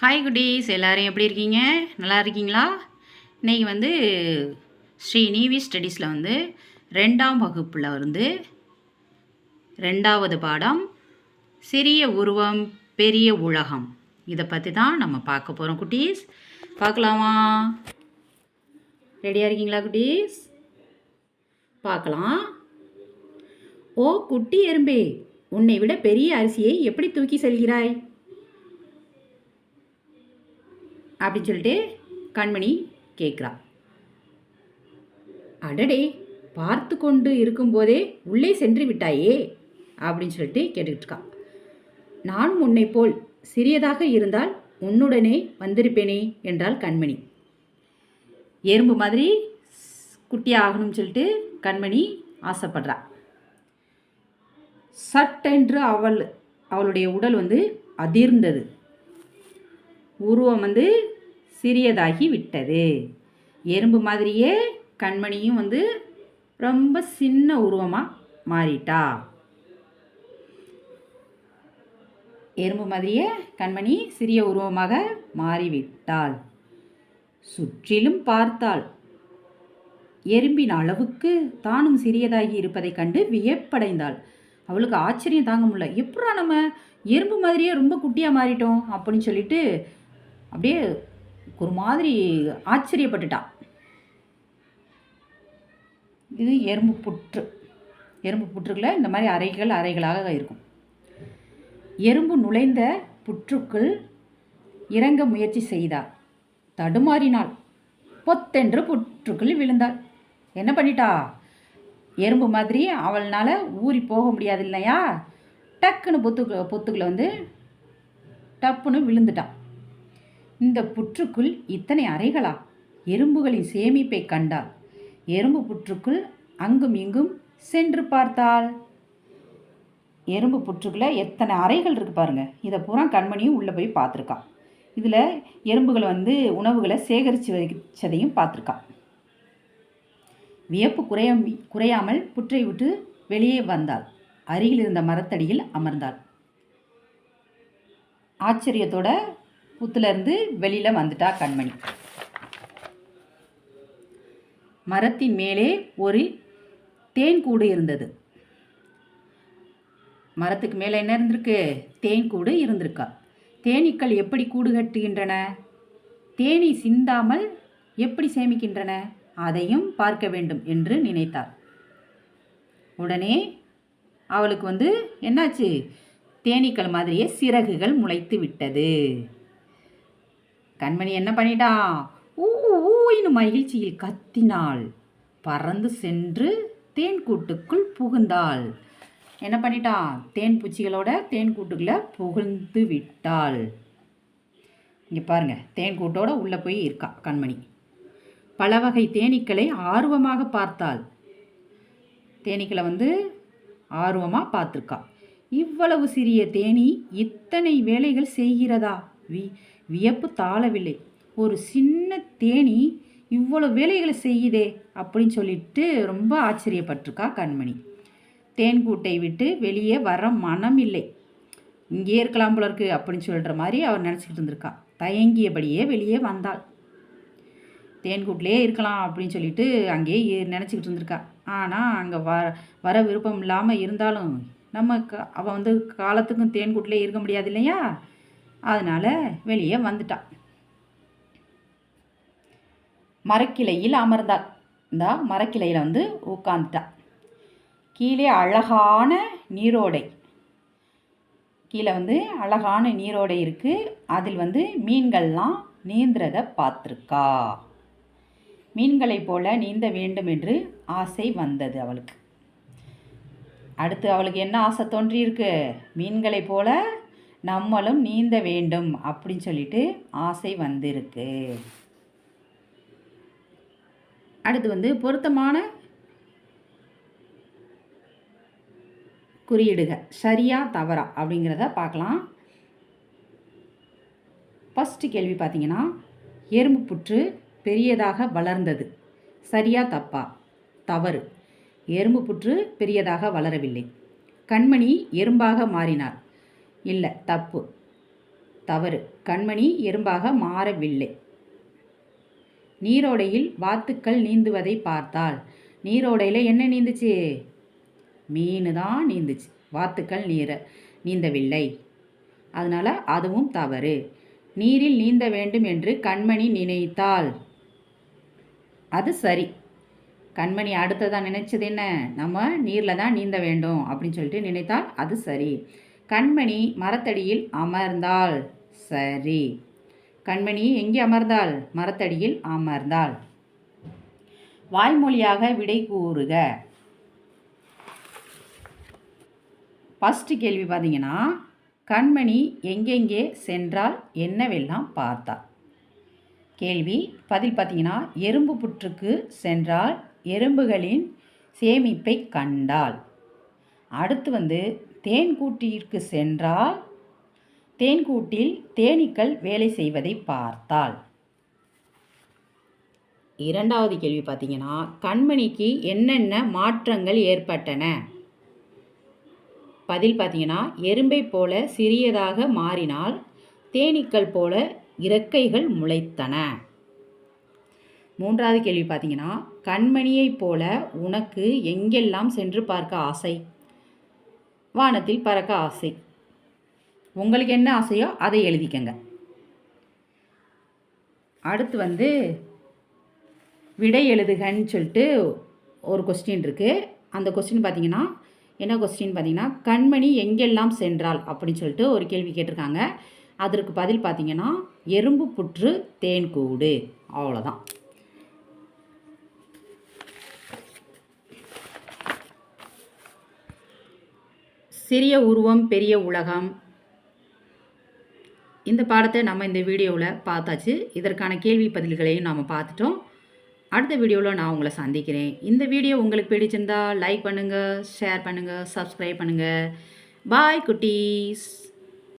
Hi குட்டீஸ், எல்லோரும் எப்படி இருக்கீங்க? நல்லா இருக்கீங்களா? இன்றைக்கி வந்து ஸ்ரீ நீவி ஸ்டடீஸில் வந்து 2ஆம் வகுப்பில் வந்து 2வது பாடம் சிறிய உருவம் பெரிய உலகம். இதை பற்றி தான் நம்ம பார்க்க போகிறோம் குட்டீஸ். பார்க்கலாமா? ரெடியாக இருக்கீங்களா குட்டீஸ்? பார்க்கலாம். ஓ குட்டி எறும்பே, உன்னை விட பெரிய அரிசியை எப்படி தூக்கி செல்கிறாய் அப்படின்னு சொல்லிட்டு கண்மணி கேட்குறா. அடடே, பார்த்து கொண்டு இருக்கும்போதே உள்ளே சென்று விட்டாயே அப்படின்னு சொல்லிட்டு கேட்டுக்கிட்டு இருக்கா. நானும் உன்னை போல் சிறியதாக இருந்தால் உன்னுடனே வந்திருப்பேனே என்றாள் கண்மணி. எறும்பு மாதிரி குட்டி ஆகணும்னு சொல்லிட்டு கண்மணி ஆசைப்படுறா. சட்டென்று அவளுடைய உடல் வந்து அதிர்ந்தது. உருவம் வந்து சிறியதாகி விட்டது. எறும்பு மாதிரியே கண்மணியும் வந்து ரொம்ப சின்ன உருவமாக மாறிட்டா. எறும்பு மாதிரியே கண்மணி சிறிய உருவமாக மாறிவிட்டாள். சுற்றிலும் பார்த்தாள். எறும்பின் அளவுக்கு தானும் சிறியதாகி இருப்பதை கண்டு வியப்படைந்தாள். அவளுக்கு ஆச்சரியம் தாங்க முடியல. எப்படா நம்ம எறும்பு மாதிரியே ரொம்ப குட்டியாக மாறிட்டோம் அப்படின்னு சொல்லிட்டு அப்படியே ஒரு மாதிரி ஆச்சரியப்பட்டுட்டான். இது எறும்பு புற்று. எறும்பு புற்றுக்குள்ள இந்த மாதிரி அறைகளாக இருக்கும். எறும்பு நுழைந்த புற்றுக்குள் இறங்க முயற்சி செய்தாள். தடுமாறினாள். பொத்தென்று புற்றுக்குள் விழுந்தாள். என்ன பண்ணிட்டா? எறும்பு மாதிரி அவளால் ஊறி போக முடியாது இல்லையா? டக்குன்னு பொத்துக்குள்ள வந்து டப்புன்னு விழுந்துட்டான். இந்த புற்றுக்குள் இத்தனை அறைகளா? எறும்புகளின் சேமிப்பை கண்டாள். எறும்பு புற்றுக்குள் அங்கும் இங்கும் சென்று பார்த்தாள். எறும்பு புற்றுக்குள்ள எத்தனை அறைகள் இருக்கு பாருங்க. இதை பூரா கண்மணியும் உள்ளே போய் பார்த்துருக்கா. இதில் எறும்புகள் வந்து உணவுகளை சேகரித்து வச்சதையும் பார்த்துருக்கா. வியப்பு குறையாமல் புற்றை விட்டு வெளியே வந்தாள். அருகில் இருந்த மரத்தடியில் அமர்ந்தாள். ஆச்சரியத்தோட புத்துலேருந்து வெளியில் வந்துட்டா கண்மணி. மரத்தின் மேலே ஒரு தேன்கூடு இருந்தது. மரத்துக்கு மேலே என்ன இருந்திருக்கு? தேன்கூடு இருந்திருக்கா. தேனீக்கள் எப்படி கூடு கட்டுகின்றன? தேனீ சிந்தாமல் எப்படி சேமிக்கின்றன? அதையும் பார்க்க வேண்டும் என்று நினைத்தாள். உடனே அவளுக்கு வந்து என்னாச்சு? தேனீக்கள் மாதிரியே சிறகுகள் முளைத்து விட்டது. கண்மணி என்ன பண்ணிட்டா? ஊன்னு மகிழ்ச்சியில் கத்தினாள். பறந்து சென்று தேன் கூட்டுக்குள் புகுந்தாள். என்ன பண்ணிட்டா? தேன் பூச்சிகளோட தேன் கூட்டுக்குள்ள புகுந்து விட்டாள். இங்கே பாருங்க, தேன் கூட்டோட உள்ளே போய் இருக்கா கண்மணி. பல வகை தேனீக்களை ஆர்வமாக பார்த்தாள். தேனீக்களை வந்து ஆர்வமாக பார்த்துருக்கா. இவ்வளவு சிறிய தேனீ இத்தனை வேலைகள் செய்கிறதா? வியப்பு தாழவில்லை. ஒரு சின்ன தேனி இவ்வளோ வேலைகளை செய்யுதே அப்படின்னு சொல்லிட்டு ரொம்ப ஆச்சரியப்பட்டிருக்கா கண்மணி. தேன்கூட்டை விட்டு வெளியே வர மனம் இல்லை. இங்கே இருக்கலாம் போல இருக்கு அப்படின்னு சொல்கிற மாதிரி அவர் நினச்சிக்கிட்டு இருந்திருக்கா. தயங்கியபடியே வெளியே வந்தாள். தேன்கூட்டிலே இருக்கலாம் அப்படின்னு சொல்லிட்டு அங்கேயே நினச்சிக்கிட்டு இருந்திருக்கா. ஆனால் அங்கே வர விருப்பம் இல்லாமல் இருந்தாலும் அவள் வந்து காலத்துக்கும் தேன்கூட்டிலே இருக்க முடியாது இல்லையா? அதனால் வெளியே வந்துட்டாள். மரக்கிளையில் அமர்ந்தாள். இந்த மரக்கிளையில் வந்து உட்காந்துட்டாள். கீழே அழகான நீரோடை. கீழே வந்து அழகான நீரோடை இருக்குது. அதில் வந்து மீன்கள்லாம் நீந்துறதை பார்த்துருக்கா. மீன்களைப் போல நீந்த வேண்டும் என்று ஆசை வந்தது அவளுக்கு. அடுத்து அவளுக்கு என்ன ஆசை தோன்றியிருக்கு? மீன்களைப் போல நம்மளும் நீந்த வேண்டும் அப்படின்னு சொல்லிட்டு ஆசை வந்திருக்கு. அடுத்து வந்து பொருத்தமான குறியீடுக சரியா தவறா அப்படிங்கிறத பார்க்கலாம். ஃபஸ்ட்டு கேள்வி பார்த்தீங்கன்னா, எறும்பு புற்று பெரியதாக வளர்ந்தது. சரியா தப்பா? தவறு. எறும்பு புற்று பெரியதாக வளரவில்லை. கண்மணி எறும்பாக மாறினார். இல்லை, தப்பு. தவறு. கண்மணி எறும்பாக மாறவில்லை. நீரோடையில் வாத்துக்கள் நீந்துவதை பார்த்தால். நீரோடையில் என்ன நீந்துச்சு? மீன் தான் நீந்துச்சு. வாத்துக்கள் நீந்தவில்லை. அதனால் அதுவும் தவறு. நீரில் நீந்த வேண்டும் என்று கண்மணி நினைத்தால். அது சரி. கண்மணி அடுத்ததான் நினைச்சது என்ன? நம்ம நீரில் தான் நீந்த வேண்டும் அப்படின்னு சொல்லிட்டு நினைத்தால் அது சரி. கண்மணி மரத்தடியில் அமர்ந்தாள். சரி. கண்மணி எங்கே அமர்ந்தாள்? மரத்தடியில் அமர்ந்தாள். வாய்மொழியாக விடை கூறுக. ஃபஸ்ட்டு கேள்வி பார்த்தீங்கன்னா, கண்மணி எங்கெங்கே சென்றால் என்னவெல்லாம் பார்த்தாள்? கேள்வி பதில் பார்த்தீங்கன்னா, எறும்பு புற்றுக்கு சென்றால் எறும்புகளின் சேமிப்பை கண்டாள். அடுத்து தேன்கூட்டிற்கு சென்றால் தேன்கூட்டில் தேனீக்கள் வேலை செய்வதை பார்த்தாள். இரண்டாவது கேள்வி பார்த்தீங்கன்னா, கண்மணிக்கு என்னென்ன மாற்றங்கள் ஏற்பட்டன? பதில் பார்த்தீங்கன்னா, எறும்பை போல சிறியதாக மாறினால் தேனீக்கள் போல இறக்கைகள் முளைத்தன. மூன்றாவது கேள்வி பார்த்தீங்கன்னா, கண்மணியைப் போல உனக்கு எங்கெல்லாம் சென்று பார்க்க ஆசை? வானத்தில் பறக்க ஆசை. உங்களுக்கு என்ன ஆசையோ அதை எழுதிக்கங்க. அடுத்து விடை எழுதுகன்னு சொல்லிட்டு ஒரு கொஸ்டின் இருக்குது. அந்த கொஸ்டின் பார்த்தீங்கன்னா என்ன கொஸ்டின் பார்த்தீங்கன்னா, கண்மணி எங்கெல்லாம் சென்றாள் அப்படின்னு சொல்லிட்டு ஒரு கேள்வி கேட்டிருக்காங்க. அதற்கு பதில் பார்த்தீங்கன்னா, எறும்பு புற்று தேன்கூடு. அவ்வளோதான். சிறிய உருவம் பெரிய உலகம். இந்த பாடத்தை நம்ம இந்த வீடியோவில் பார்த்தாச்சு. இதற்கான கேள்வி பதில்களையும் நாம் பார்த்துட்டோம். அடுத்த வீடியோவில் நான் உங்களை சந்திக்கிறேன். இந்த வீடியோ உங்களுக்கு பிடிச்சிருந்தா லைக் பண்ணுங்கள், ஷேர் பண்ணுங்கள், சப்ஸ்கிரைப் பண்ணுங்கள். பாய் குட்டீஸ்.